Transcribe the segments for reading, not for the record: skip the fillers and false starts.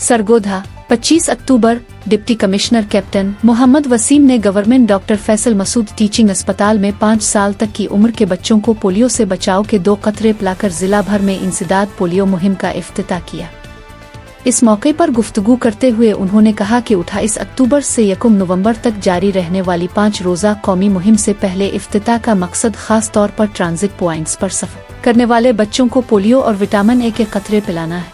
सरगोधा 25 अक्टूबर। Deputy commissioner captain Mohammad Waseem ने government doctor Faisal Masood teaching अस्पताल में 5 साल तक की उम्र के बच्चों को पोलियो से बचाव के 2 कतरे पिलाकर जिला भर में इंसदाद पोलियो मुहिम का इफ्तिताह किया। इस मौके पर गुफ्तगू करते हुए उन्होंने कहा कि 28 अक्टूबर से 1 नवंबर तक जारी रहने वाली 5 रोज़ा कौमी मुहिम से पहले इफ्तिताह का मकसद खास तौर पर ट्रांजिट पॉइंट्स पर सफर करने वाले बच्चों को पोलियो और विटामिन ए के कतरे पिलाना है।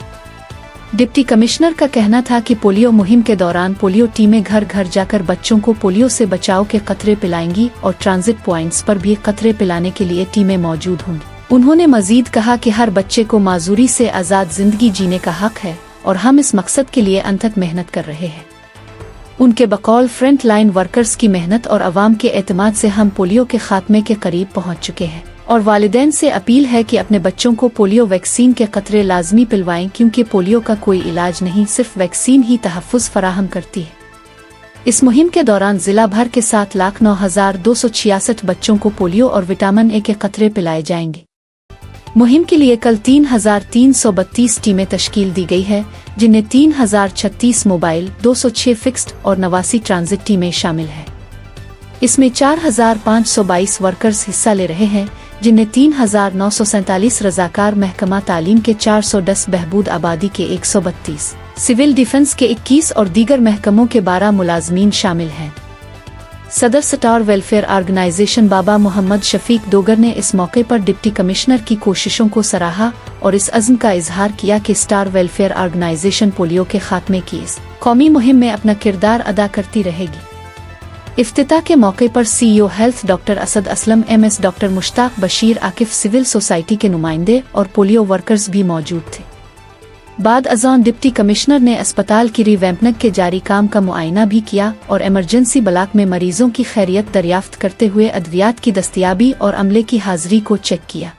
डिप्टी कमिश्नर का कहना था कि पोलियो मुहिम के दौरान पोलियो टीमें घर घर जाकर बच्चों को पोलियो से बचाव के कतरे पिलाएंगी और ट्रांजिट पॉइंट्स पर भी कतरे पिलाने के लिए टीमें मौजूद होंगी। उन्होंने मजीद कहा कि हर बच्चे को माजूरी से आज़ाद जिंदगी जीने का हक है और हम इस मकसद के लिए अनथक मेहनत कर रहे हैं। उनके बकौल फ्रंट लाइन वर्कर्स की मेहनत और अवाम के एतमाद से हम पोलियो के खात्मे के करीब पहुंच चुके हैं और वालिदैन से अपील है कि अपने बच्चों को पोलियो वैक्सीन के कतरे लाजमी पिलवाएं, क्योंकि पोलियो का कोई इलाज नहीं, सिर्फ वैक्सीन ही तहफ़्फ़ुज़ फराहम करती है। इस मुहिम के दौरान जिला भर के 7,09,266 बच्चों को पोलियो और विटामिन ए के कतरे पिलाए जाएंगे। मुहिम के लिए कल 3,332 टीमें तश्कील दी गई है, जिनमें 3,036 मोबाइल, 206 फिक्स्ड और 89 ट्रांजिट टीमें शामिल हैं। इसमें 4,522 वर्कर्स हिस्सा ले रहे हैं, जिनमें 3,947 रजाकार महकमा तालीम के 410 बहबूद आबादी के 132 सिविल डिफेंस के 21 और दीगर महकमों के 12 मुलाजमीन शामिल हैं। सदर स्टार वेलफेयर ऑर्गेनाइजेशन बाबा मोहम्मद शफीक डोगर ने इस मौके पर डिप्टी कमिश्नर की कोशिशों को सराहा और इस अज़्म का इजहार किया कि स्टार वेलफेयर ऑर्गेनाइजेशन पोलियो के खात्मे की इस कौमी मुहिम में अपना किरदार अदा करती रहेगी। इफ्तिताह के मौके पर CEO health doctor Asad Aslam, MS doctor Mushtaq Bashir Akif, civil society के नुमाइंदे और पोलियो वर्कर्स भी मौजूद थे। बाद अज़ान डिप्टी कमिश्नर ने अस्पताल की रिवैम्पनिंग के जारी काम का मुआयना भी किया और इमरजेंसी ब्लॉक में मरीजों की खैरियत दरियाफ्त करते हुए अद्वियात की दस्तयाबी और अमले की हाजिरी को चेक किया।